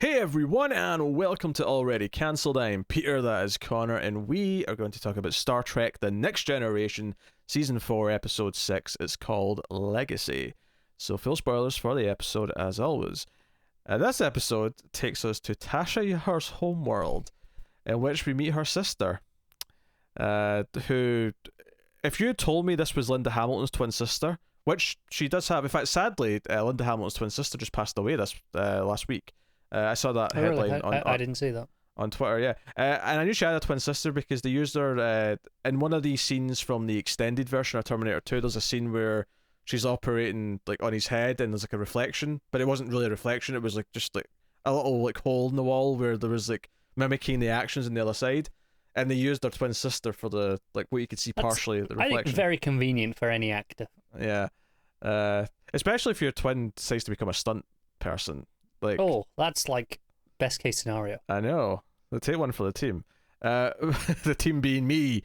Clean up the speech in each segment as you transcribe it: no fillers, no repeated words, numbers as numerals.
Hey everyone, and welcome to Already Cancelled. I'm Peter, that is Connor, and we are going to talk about Star Trek The Next Generation, Season 4, Episode 6. It's called Legacy. So, full spoilers for the episode, as always. This episode takes us to Tasha Yar's homeworld, in which we meet her sister, who, if you had told me this was Linda Hamilton's twin sister, which she does have, in fact, sadly, Linda Hamilton's twin sister just passed away this last week. I saw that headline. I didn't see that on Twitter. Yeah, and I knew she had a twin sister because they used her in one of these scenes from the extended version of Terminator 2. There's a scene where she's operating like on his head, and there's like a reflection, but it wasn't really a reflection. It was like just like a little like hole in the wall where there was like mimicking the actions on the other side, and they used their twin sister for the like what you could see partially the reflection. I think very convenient for any actor. Yeah, especially if your twin decides to become a stunt person. Like, oh, that's like best case scenario. I know. They'll take one for the team. The team being me.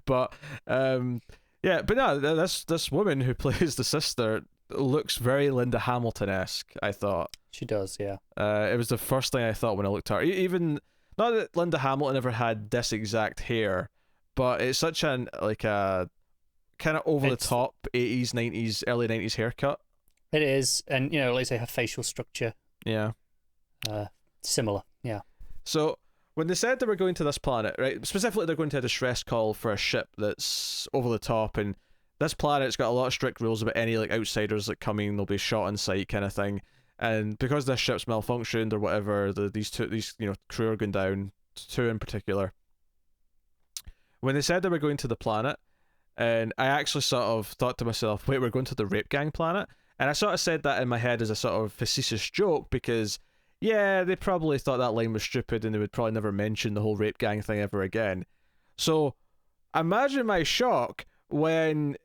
But yeah, but no, this woman who plays the sister looks very Linda Hamilton-esque, I thought. She does, yeah. It was the first thing I thought when I looked at her. Even not that Linda Hamilton ever had this exact hair, but it's such an like a kind of over the top 80s, 90s, early 90s haircut. It is, and you know, like say her facial structure. Yeah. Similar, yeah. So when they said they were going to this planet, right, specifically they're going to a distress call for a ship that's over the top, and this planet's got a lot of strict rules about any like outsiders that come in, they'll be shot on sight kind of thing. And because this ship's malfunctioned or whatever, these crew are going down, two in particular. When they said they were going to the planet, and I actually sort of thought to myself, wait, we're going to the rape gang planet? And I sort of said that in my head as a sort of facetious joke because, yeah, they probably thought that line was stupid and they would probably never mention the whole rape gang thing ever again. So imagine my shock when...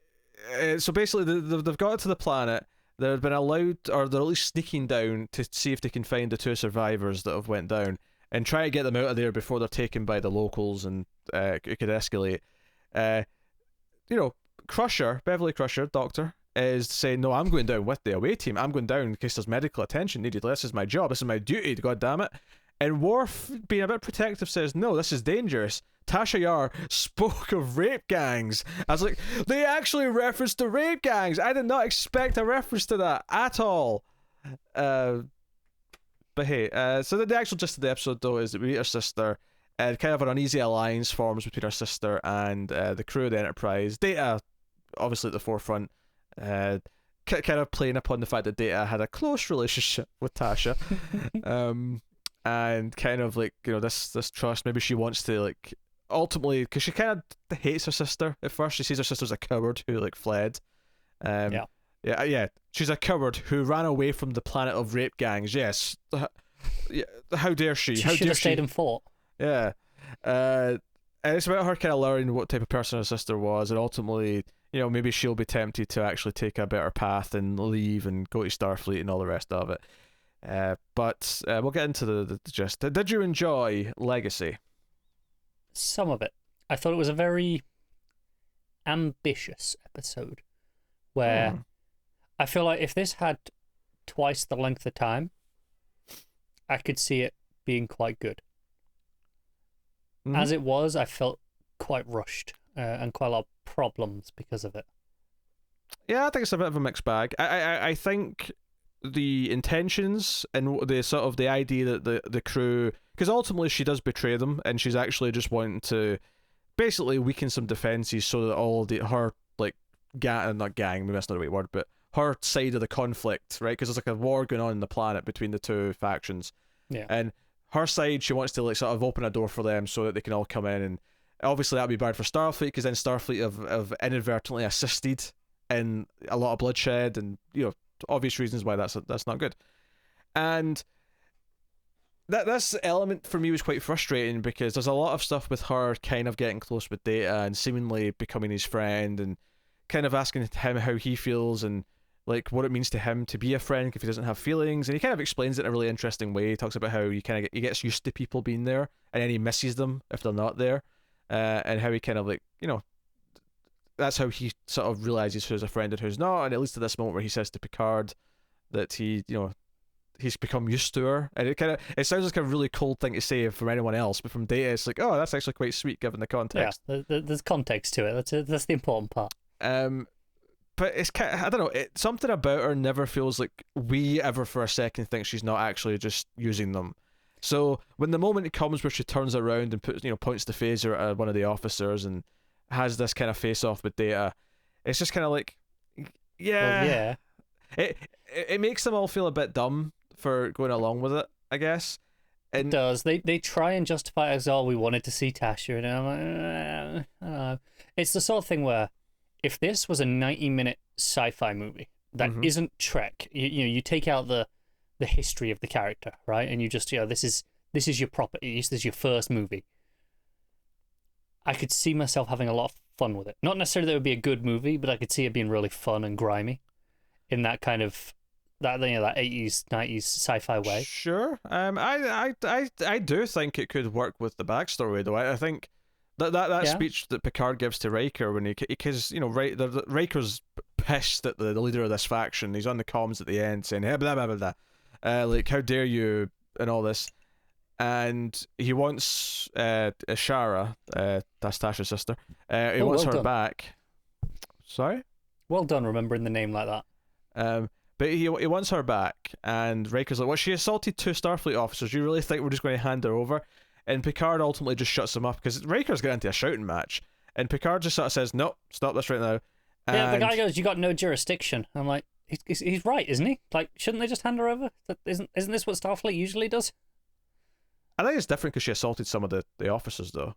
so basically, they've got to the planet, they've been allowed, or they're at least sneaking down to see if they can find the two survivors that have went down and try to get them out of there before they're taken by the locals and it could escalate. Crusher, Beverly Crusher, Doctor, is saying, no, I'm going down with the away team. I'm going down in case there's medical attention needed. This is my job. This is my duty, god damn it. And Worf, being a bit protective, says, no, this is dangerous. Tasha Yar spoke of rape gangs. I was like, they actually referenced the rape gangs. I did not expect a reference to that at all. But hey, so the actual gist of the episode, though, is that we meet her sister, and kind of an uneasy alliance forms between her sister and the crew of the Enterprise. Data, obviously at the forefront, kind of playing upon the fact that Data had a close relationship with Tasha, and kind of like, you know, this trust. Maybe she wants to like ultimately, because she kind of hates her sister at first. She sees her sister as a coward who like fled. Yeah. She's a coward who ran away from the planet of rape gangs. Yes. Yeah. How dare she? She should have stayed and fought. Yeah. And it's about her kind of learning what type of person her sister was, and ultimately, you know, maybe she'll be tempted to actually take a better path and leave and go to Starfleet and all the rest of it. But we'll get into the gist. Did you enjoy Legacy? Some of it. I thought it was a very ambitious episode where I feel like if this had twice the length of time, I could see it being quite good. Mm-hmm. As it was, I felt quite rushed and quite a lot of problems because of it. Yeah, I think it's a bit of a mixed bag. I think the intentions and the sort of the idea that the crew, because ultimately she does betray them, and she's actually just wanting to basically weaken some defenses so that all her like not gang, maybe that's not the right word, but her side of the conflict, right? Because there's like a war going on in the planet between the two factions. Yeah. And her side, she wants to like sort of open a door for them so that they can all come in, and obviously that'd be bad for Starfleet because then Starfleet have inadvertently assisted in a lot of bloodshed, and you know, obvious reasons why that's not good. And this element for me was quite frustrating because there's a lot of stuff with her kind of getting close with Data and seemingly becoming his friend and kind of asking him how he feels and like what it means to him to be a friend if he doesn't have feelings, and he kind of explains it in a really interesting way. He talks about how he gets used to people being there and then he misses them if they're not there, and how he kind of like, you know, that's how he sort of realizes who's a friend and who's not. And at least at this moment where he says to Picard that he, you know, he's become used to her, and it sounds like a really cold thing to say from anyone else, but from Data, it's like, oh, that's actually quite sweet given the context. Yeah, there's context to it. That's the important part. But it's kind of, I don't know, something about her never feels like we ever for a second think she's not actually just using them. So when the moment comes where she turns around and points the phaser at one of the officers and has this kind of face off with Data, it's just kind of like, yeah. Well, yeah. It makes them all feel a bit dumb for going along with it, I guess. And it does. They try and justify it as, oh, we wanted to see Tasha, and I'm like, I don't know. It's the sort of thing where if this was a 90-minute sci-fi movie that isn't Trek, you take out the history of the character, right? And you just, this is your property, this is your first movie. I could see myself having a lot of fun with it. Not necessarily that it would be a good movie, but I could see it being really fun and grimy in that kind of that 80s 90s sci-fi way. Sure. I do think it could work with the backstory though. I think that speech that Picard gives to Riker when because Riker's pissed at the leader of this faction. He's on the comms at the end saying, hey, blah blah blah blah, like, how dare you, and all this. And he wants Shara, that's Tasha's sister. He wants her back. Sorry? Well done remembering the name like that. But he wants her back, and Riker's like, well, she assaulted 2 Starfleet officers. You really think we're just going to hand her over? And Picard ultimately just shuts him up because Riker's getting into a shouting match, and Picard just sort of says, nope, stop this right now. Yeah, the guy goes, you got no jurisdiction. I'm like, he's right, isn't he? Like, shouldn't they just hand her over? Isn't this what Starfleet usually does? I think it's different because she assaulted some of the officers, though.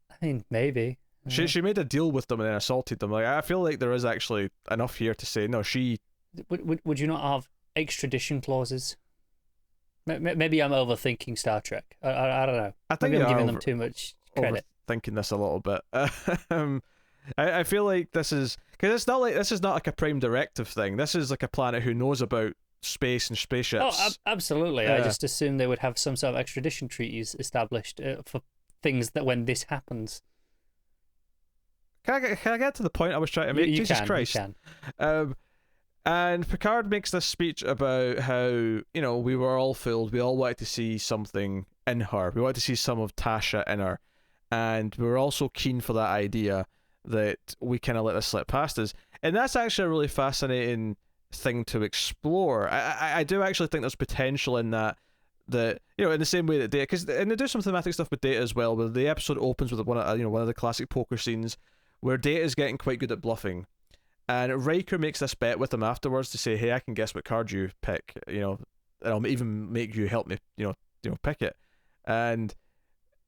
I mean, maybe. She made a deal with them and then assaulted them. Like, I feel like there is actually enough here to say, no, she... Would you not have extradition clauses? Maybe I'm overthinking Star Trek. I don't know. I think maybe I'm giving them too much credit. Overthinking this a little bit. I feel like this is... Because it's not like... This is not like a Prime Directive thing. This is like a planet who knows about space and spaceships. Oh, absolutely. I just assumed they would have some sort of extradition treaties established for things that when this happens. Can I get to the point I was trying to make? Jesus Christ. You can. And Picard makes this speech about how, we were all fooled. We all wanted to see something in her. We wanted to see some of Tasha in her. And we were also keen for that idea that we kind of let this slip past us. And that's actually a really fascinating thing to explore. I do actually think there's potential in that in the same way that Data, and they do some thematic stuff with Data as well, where the episode opens with one of the classic poker scenes where Data is getting quite good at bluffing. And Riker makes this bet with him afterwards to say, hey, I can guess what card you pick, and I'll even make you help me, pick it. And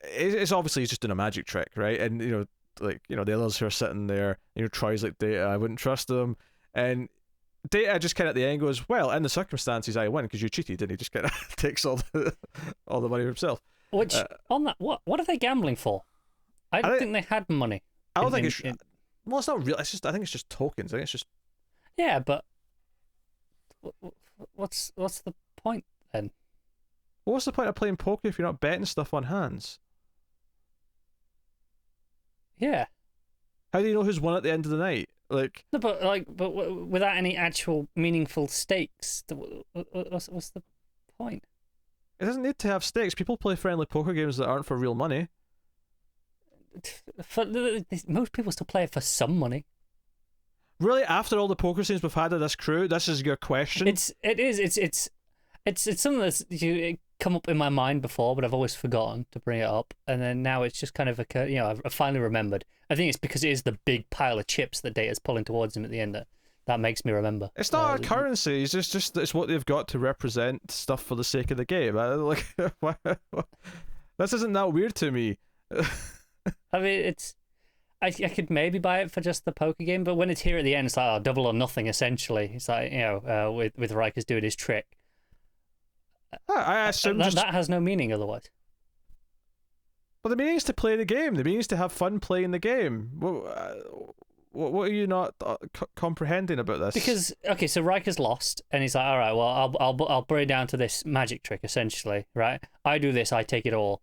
it's obviously he's just doing a magic trick, right? And, the others who are sitting there, Troy's like, Data, I wouldn't trust them. And Data just kind of at the end goes, well, in the circumstances I win because you cheated, and he just kind of takes all the money for himself. Which, on that, what are they gambling for? I don't think they had money. I don't think it's... Well, it's not real. I think it's just tokens. I think it's just... Yeah, but what's the point then? Well, what's the point of playing poker if you're not betting stuff on hands? Yeah. How do you know who's won at the end of the night? Like... No, but without any actual meaningful stakes, what's the point? It doesn't need to have stakes. People play friendly poker games that aren't for real money. Most people still play it for some money. Really, after all the poker scenes we've had of this crew, this is your question? It's something that's come up in my mind before, but I've always forgotten to bring it up, and then now it's just kind of I've finally remembered. I think it's because it is the big pile of chips that Data's pulling towards him at the end that makes me remember. It's not a currency. It's just it's what they've got to represent stuff for the sake of the game. This isn't that weird to me. I mean, I could maybe buy it for just the poker game, but when it's here at the end, it's like double or nothing. Essentially, it's like with Riker's doing his trick. I assume that has no meaning otherwise. But the meaning is to play the game. The meaning is to have fun playing the game. What are you not comprehending about this? Because so Riker's lost, and he's like, all right, well, I'll bring it down to this magic trick, essentially, right? I do this, I take it all.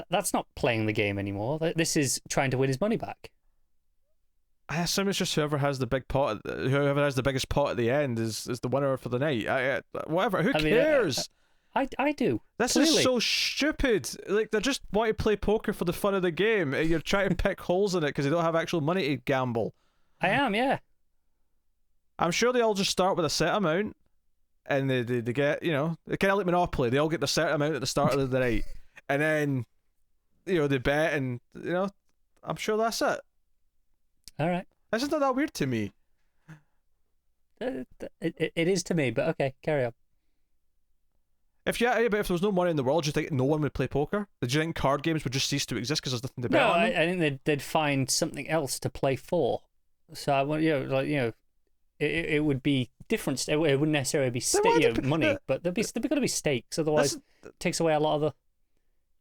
That's not playing the game anymore. This is trying to win his money back. I assume it's just whoever has the big pot, whoever has the biggest pot at the end is the winner for the night. Whatever. Who cares? I do. This clearly. is so stupid. Like, they just want to play poker for the fun of the game. You're trying to pick holes in it because they don't have actual money to gamble. I am, yeah. I'm sure they all just start with a set amount, and they get, you know, they kind of like Monopoly. They all get the set amount at the start of the night, and then, you know, they bet, and, you know, I'm sure that's it. All right. Isn't that weird to me? It is to me, but okay, carry on. But if there was no money in the world, do you think no one would play poker? Do you think card games would just cease to exist because there's nothing to bet on them? I think they'd find something else to play for. So I want, it would be different. It wouldn't necessarily be money, but there'd got to be stakes. Otherwise, it takes away a lot of the.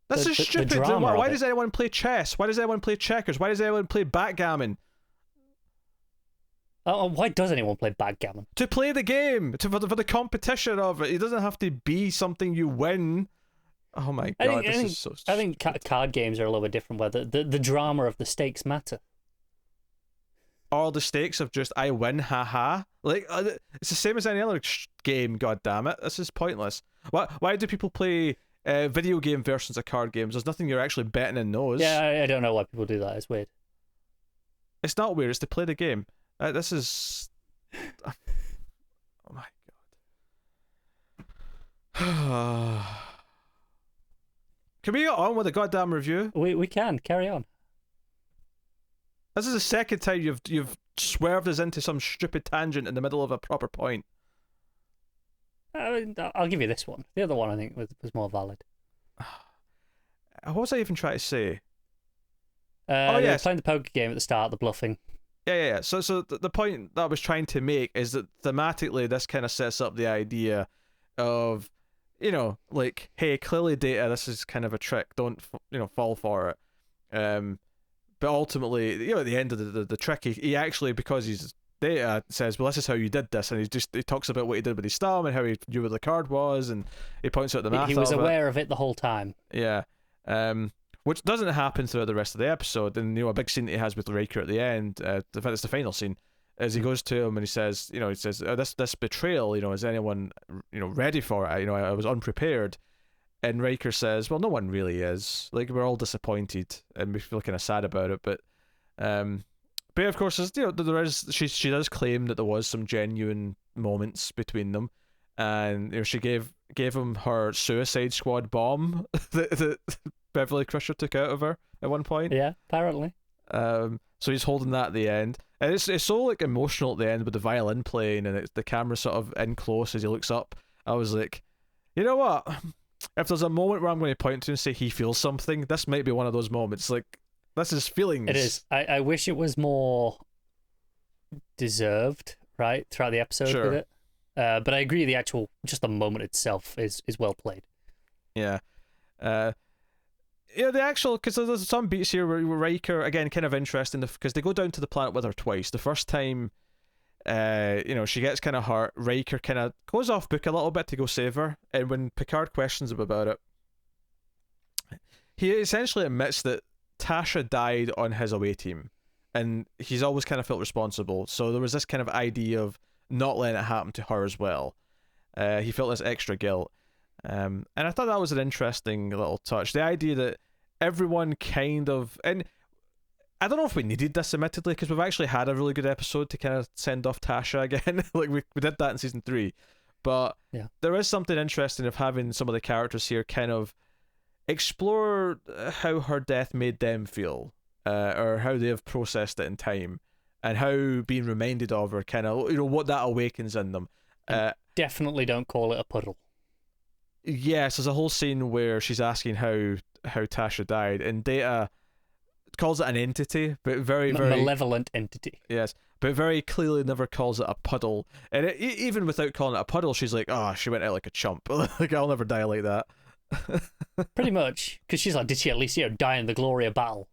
This is stupid. The drama why does anyone play chess? Why does anyone play checkers? Why does anyone play backgammon? Why does anyone play backgammon? To play the game, for the competition of it. It doesn't have to be something you win. Oh my god, this is so stupid. I think card games are a little bit different, where the drama of the stakes matter. Or the stakes of just, I win, haha. Like, it's the same as any other game, god damn it. This is pointless. Why do people play video game versions of card games? There's nothing you're actually betting in those. Yeah, I don't know why people do that. It's weird. It's not weird, it's to play the game. This is... Oh my god. Can we get on with the goddamn review? We can, carry on. This is the second time you've swerved us into some stupid tangent in the middle of a proper point. I'll give you this one. The other one, I think, was more valid. What was I even trying to say? Yes. Playing the poker game at the start, the bluffing. Yeah. So the point that I was trying to make is that thematically this kind of sets up the idea of, you know, like, hey, clearly Data, this is kind of a trick. Don't, fall for it. But ultimately, at the end of the trick, he actually, because he's Data, says, well, this is how you did this, and he talks about what he did with his thumb and how he knew where the card was, and he points out the math. He was aware of it the whole time. Yeah. Which doesn't happen throughout the rest of the episode, and a big scene that he has with Riker at the end. In fact, it's the final scene, as he goes to him and he says, this betrayal, is anyone, ready for it? I was unprepared. And Riker says, well, no one really is. Like, we're all disappointed and we feel kind of sad about it. But of course, there is, she does claim that there was some genuine moments between them, and she gave him her Suicide Squad bomb that Beverly Crusher took out of her at one point. Yeah, apparently. So he's holding that at the end, and it's so like emotional at the end with the violin playing and the camera sort of in close as he looks up. I was like, you know what? If there's a moment where I'm going to point to and say he feels something, this might be one of those moments. Like, this is feelings. It is. I wish it was more deserved, right, throughout the episode with it. But I agree, just the moment itself is well played. Yeah. Because there's some beats here where Riker, again, kind of interesting, because they go down to the planet with her twice. The first time, she gets kind of hurt. Riker kind of goes off book a little bit to go save her, and when Picard questions him about it, he essentially admits that Tasha died on his away team, and he's always kind of felt responsible. So there was this kind of idea of not letting it happen to her as well. He felt this extra guilt. And I thought that was an interesting little touch. The idea that everyone kind of... And I don't know if we needed this, admittedly, because we've actually had a really good episode to kind of send off Tasha again. Like, we did that in season 3. But there is something interesting of having some of the characters here kind of explore how her death made them feel, or how they have processed it in time, and how being reminded of her kind of, what that awakens in them. Definitely don't call it a puddle. Yes, there's a whole scene where she's asking how Tasha died, and Data calls it an entity, but very malevolent entity. Yes, but very clearly never calls it a puddle. And even without calling it a puddle, she's like, "Oh, she went out like a chump. Like, I'll never die like that." Pretty much, because she's like, "Did she at least die in the glory of battle?"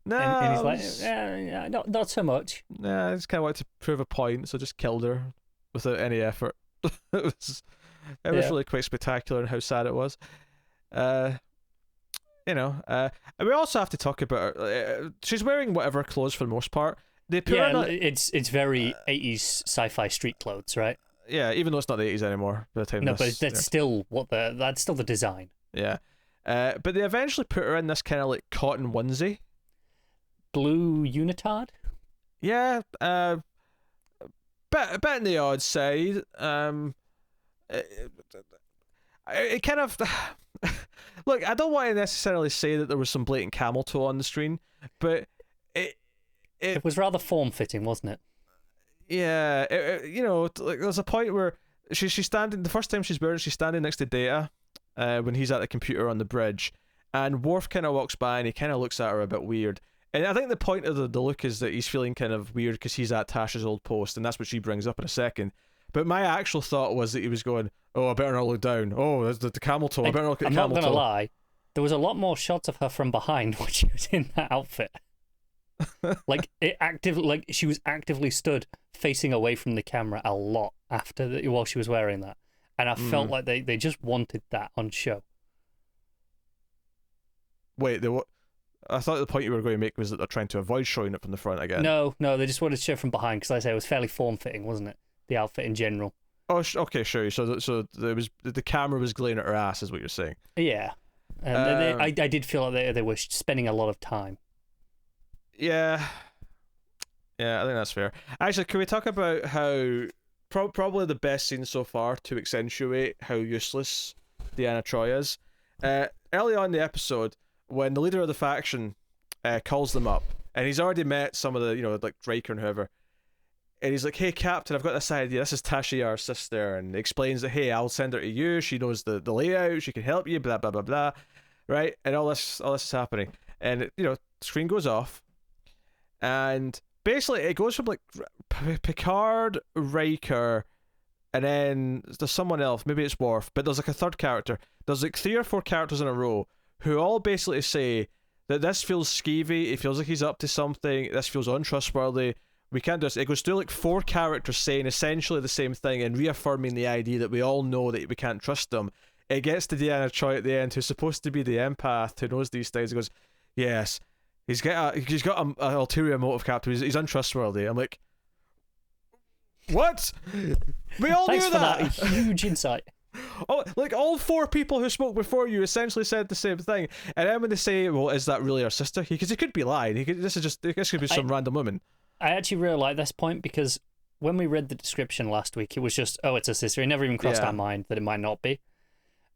No, and he's like, not so much. Nah, I just kind of wanted to prove a point, so just killed her without any effort. It was really quite spectacular in how sad it was. And we also have to talk about her. She's wearing whatever clothes for the most part. they put her in it's very 80s sci-fi street clothes, right? Yeah, even though it's not the 80s anymore by the time. No, but that's still that's still the design. Yeah, but they eventually put her in this kind of like cotton onesie, blue unitard. Yeah, bit on the odd side. It kind of look. I don't want to necessarily say that there was some blatant camel toe on the screen, but it was rather form fitting, wasn't it? Yeah, like there's a point where she's standing. The first time she's wearing, she's standing next to Data, when he's at the computer on the bridge, and Worf kind of walks by and he kind of looks at her a bit weird. And I think the point of the look is that he's feeling kind of weird because he's at Tasha's old post, and that's what she brings up in a second. But my actual thought was that he was going, "Oh, I better not look down. Oh, there's the camel toe. I better not look at the camel toe." I'm not gonna lie, there was a lot more shots of her from behind when she was in that outfit. Like she was actively stood facing away from the camera a lot while she was wearing that, and I felt like they just wanted that on show. Wait, I thought the point you were going to make was that they're trying to avoid showing it from the front again. No, they just wanted to show it from behind because, like I say, it was fairly form-fitting, wasn't it? The outfit in general. Oh, okay, sure. So there was the camera was glaring at her ass, is what you're saying. Yeah, and I did feel like they were spending a lot of time. Yeah, I think that's fair. Actually, can we talk about how probably the best scene so far to accentuate how useless Deanna Troi is? Early on in the episode, when the leader of the faction calls them up, and he's already met some of the, like Riker and whoever, and he's like, "Hey, Captain, I've got this idea. This is Tasha Yar's sister," and he explains that, "Hey, I'll send her to you. She knows the layout. She can help you. Blah blah blah blah." Right, and all this is happening, and the screen goes off. And basically, it goes from like Picard, Riker, and then there's someone else. Maybe it's Worf, but there's like a third character. There's like 3 or 4 characters in a row who all basically say that this feels skeevy. It feels like he's up to something. This feels untrustworthy. We can't do this. It goes through like 4 characters saying essentially the same thing and reaffirming the idea that we all know that we can't trust them. It gets to Deanna Troi at the end, who's supposed to be the empath who knows these things. He goes, "Yes. He's got an ulterior motive, Captain. He's untrustworthy." I'm like, what? We all Thanks knew for that. Huge insight. Oh, like all 4 people who spoke before you essentially said the same thing. And then when they say, "Well, is that really our sister?" Because he could be lying. This could be some random woman. I actually really like this point because when we read the description last week, it was just, "Oh, it's a sister." It never even crossed our mind that it might not be.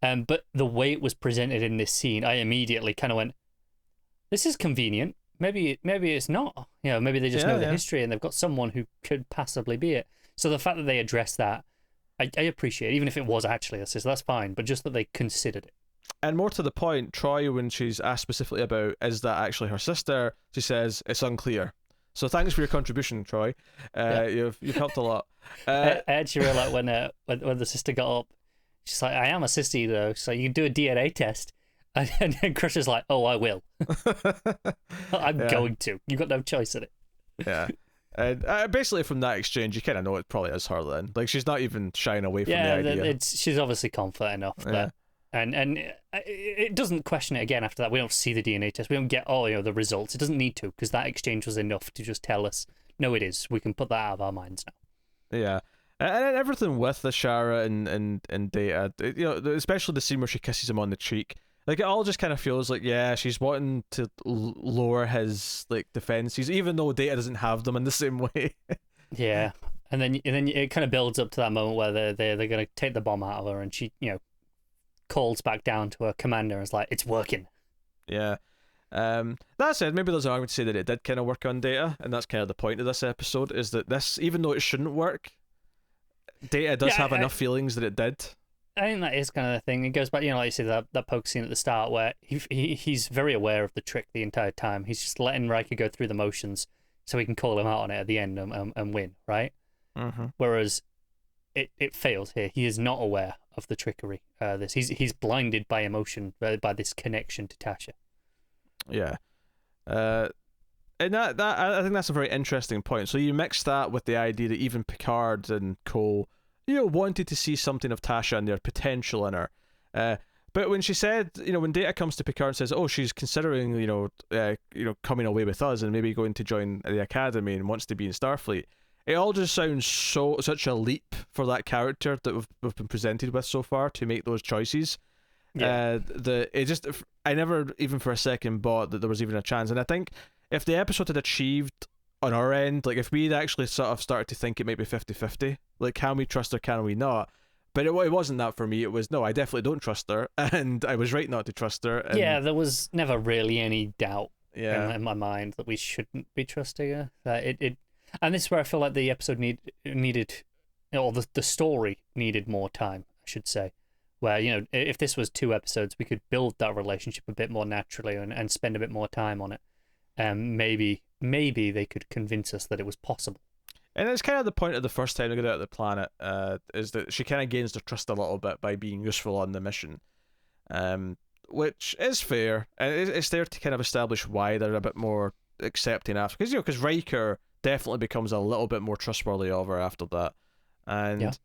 But the way it was presented in this scene, I immediately kind of went, this is convenient. Maybe it's not. Maybe they just know the history and they've got someone who could possibly be it. So the fact that they addressed that, I appreciate. Even if it was actually a sister, that's fine. But just that they considered it. And more to the point, Troi, when she's asked specifically about is that actually her sister, she says it's unclear. So thanks for your contribution, Troi. You've helped a lot. I actually really like when the sister got up. She's like, "I am a sister, though, so you can do a DNA test." And then Crusher's like, "Oh, I will. I'm going to. You've got no choice in it." Yeah. And basically from that exchange, you kind of know it probably is her then. Like, she's not even shying away from the idea. She's obviously confident enough. That, and it doesn't question it again after that. We don't see the DNA test. We don't get the results. It doesn't need to, because that exchange was enough to just tell us, no, it is. We can put that out of our minds now. Yeah. And everything with the Shara and Data, especially the scene where she kisses him on the cheek. Like, it all just kind of feels like, she's wanting to lower his, like, defenses, even though Data doesn't have them in the same way. Yeah. And then it kind of builds up to that moment where they're going to take the bomb out of her, and she, calls back down to her commander and is like, "It's working." Yeah. That said, maybe there's an argument to say that it did kind of work on Data, and that's kind of the point of this episode, is that this, even though it shouldn't work, Data does have enough feelings that it did. I think that is kind of the thing. It goes back, like you said, that poke scene at the start where he's very aware of the trick the entire time. He's just letting Riker go through the motions so he can call him out on it at the end and win, right? Mm-hmm. Whereas it fails here. He is not aware of the trickery. He's blinded by emotion, by this connection to Tasha. Yeah. And that I think that's a very interesting point. So you mix that with the idea that even Picard and Co. wanted to see something of Tasha and their potential in her. But when she said, when Data comes to Picard and says, "Oh, she's considering, coming away with us and maybe going to join the Academy and wants to be in Starfleet," it all just sounds such a leap for that character that we've been presented with so far to make those choices. Yeah. I never even for a second bought that there was even a chance. And I think if the episode had achieved on our end, like if we'd actually sort of started to think it might be 50-50, like can we trust her, can we not? But it wasn't that for me. It was, no, I definitely don't trust her, and I was right not to trust her. And yeah, there was never really any doubt in my mind that we shouldn't be trusting her. And this is where I feel like the episode needed, or the story needed more time, I should say. Where, if this was 2 episodes, we could build that relationship a bit more naturally and spend a bit more time on it. Maybe they could convince us that it was possible. And it's kind of the point of the first time they get out of the planet, is that she kind of gains their trust a little bit by being useful on the mission, which is fair, and it's there to kind of establish why they're a bit more accepting after, because Riker definitely becomes a little bit more trustworthy of her after that, and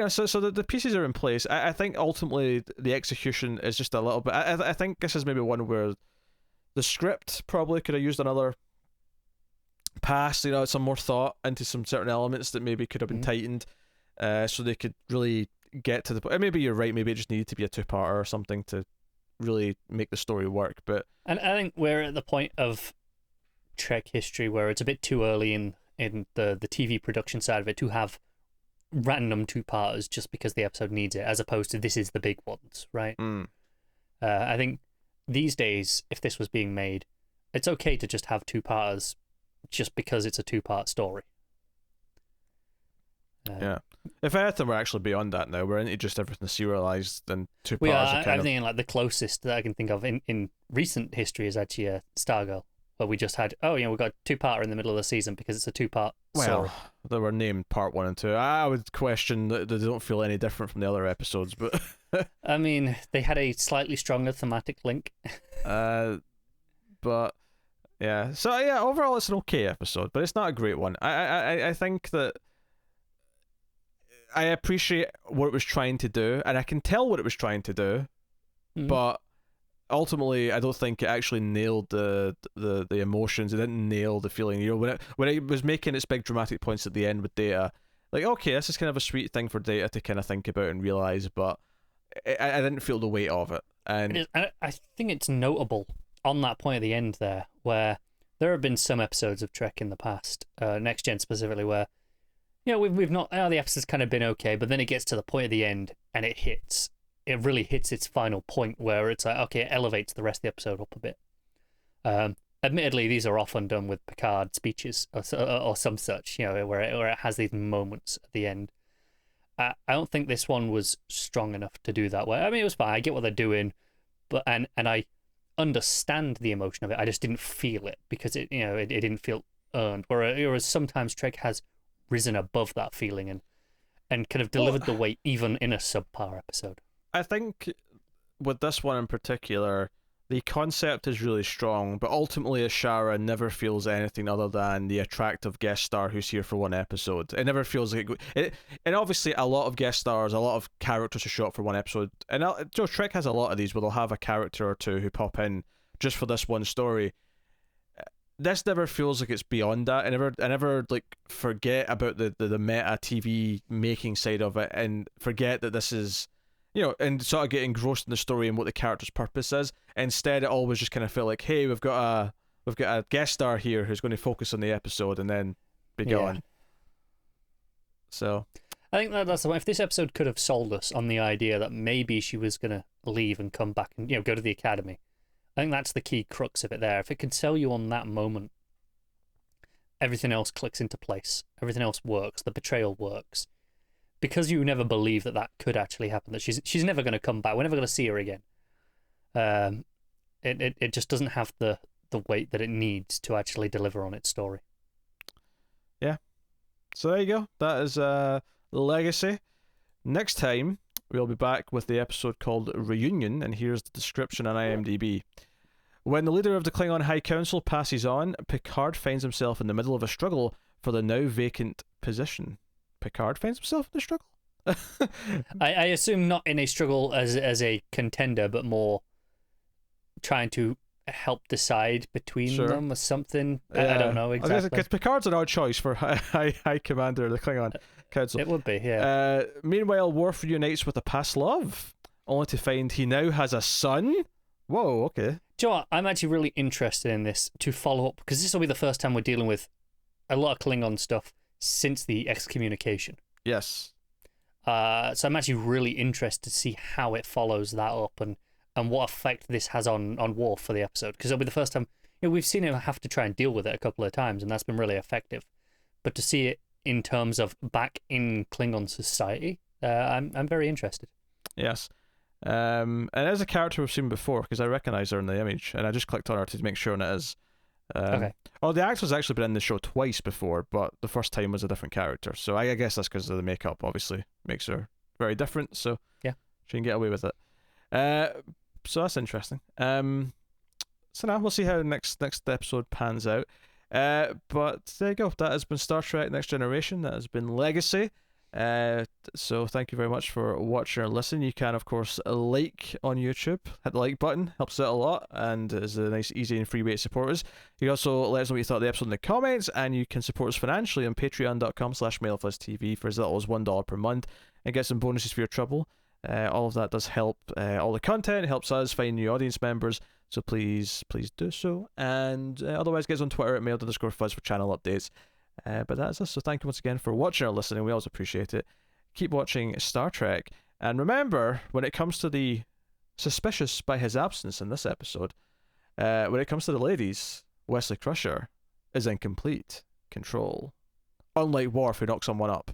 so the pieces are in place. I think ultimately the execution is just a little bit. I think this is maybe one where the script probably could have used another pass, some more thought into some certain elements that maybe could have been tightened, so they could really get to the point. Maybe you're right, maybe it just needed to be a 2-parter or something to really make the story work. But I think we're at the point of Trek history where it's a bit too early in the TV production side of it to have random 2-parters just because the episode needs it, as opposed to this is the big ones, right? I think these days, if this was being made, it's okay to just have 2-parters just because it's a 2-part story. If anything, we're actually beyond that now. We're into just everything serialized, and 2 we parts are. I'm thinking like the closest that I can think of in recent history is actually Stargirl, where we just had we got a 2-parter in the middle of the season because it's a 2-part story. They were named part 1 and 2. I would question that they don't feel any different from the other episodes, but I mean, they had a slightly stronger thematic link. But yeah, so yeah, overall it's an okay episode, but it's not a great one. I think that I appreciate what it was trying to do, and I can tell what it was trying to do, but ultimately I don't think it actually nailed the emotions. It didn't nail the feeling. When it was making its big dramatic points at the end with Data, like, okay, this is kind of a sweet thing for Data to kind of think about and realize, but I didn't feel the weight of it. And I think it's notable on that point at the end there, where there have been some episodes of Trek in the past, Next Gen specifically, where we've not the episode's kind of been okay, but then it gets to the point at the end and it really hits its final point where it's like, okay, it elevates the rest of the episode up a bit. Admittedly, these are often done with Picard speeches or some such, where it has these moments at the end. I don't think this one was strong enough to do that way. I mean, it was fine. I get what they're doing, but and I understand the emotion of it. I just didn't feel it because it didn't feel earned. Whereas sometimes Trek has risen above that feeling and kind of delivered the weight even in a subpar episode. I think with this one in particular, the concept is really strong, but ultimately Ashara never feels anything other than the attractive guest star who's here for one episode. It never feels like it. And obviously a lot of guest stars, a lot of characters who show up for one episode, and Trek has a lot of these where they'll have a character or two who pop in just for this one story. This never feels like it's beyond that. I never like forget about the meta TV making side of it and forget that this is, and sort of get engrossed in the story and what the character's purpose is. Instead, it always just kind of felt like, hey, we've got a guest star here who's going to focus on the episode and then be gone. So I think that's the one. If this episode could have sold us on the idea that maybe she was going to leave and come back and go to the academy, I think that's the key crux of it there. If it can sell you on that moment, everything else clicks into place. Everything else works. The betrayal works. Because you never believe that could actually happen, that she's never going to come back. We're never going to see her again. It just doesn't have the weight that it needs to actually deliver on its story. Yeah. So there you go. That is Legacy. Next time, we'll be back with the episode called Reunion, and here's the description on IMDb. When the leader of the Klingon High Council passes on, Picard finds himself in the middle of a struggle for the now vacant position. Picard finds himself in the struggle? I assume not in a struggle as a contender, but more trying to help decide between them or something. I don't know exactly. Because Picard's an odd choice for High Commander of the Klingon Council. It would be, yeah. Meanwhile, Worf reunites with a past love, only to find he now has a son. Whoa, okay. Do you know what? I'm actually really interested in this to follow up, because this will be the first time we're dealing with a lot of Klingon stuff since the excommunication. Yes. So I'm actually really interested to see how it follows that up and what effect this has on Worf for the episode, because it'll be the first time we've seen him have to try and deal with it a couple of times, and that's been really effective. But to see it in terms of back in Klingon society, I'm very interested. Yes. And as a character we've seen before, because I recognise her in the image, and I just clicked on her to make sure and it is. Okay. Oh, the actor's actually been in the show twice before, but the first time was a different character. So I guess that's because of the makeup, obviously, makes her very different. So yeah, she can get away with it. So that's interesting. So now we'll see how next episode pans out. But there you go. That has been Star Trek Next Generation. That has been Legacy. So thank you very much for watching or listening. You can, of course, like on YouTube. Hit the like button, helps out a lot, and is a nice, easy, and free way to support us. You can also let us know what you thought of the episode in the comments, and you can support us financially on patreon.com/MailFuzzTV for as little as $1 per month, and get some bonuses for your trouble. All of that does help. All the content helps us find new audience members, so please do so. And otherwise, get us on Twitter at mail_fuzz for channel updates. But that's us, so thank you once again for watching or listening. We always appreciate it. Keep watching Star Trek, and remember, when it comes to the suspicious by his absence in this episode, when it comes to the ladies, Wesley Crusher is in complete control, unlike Worf, who knocks someone up.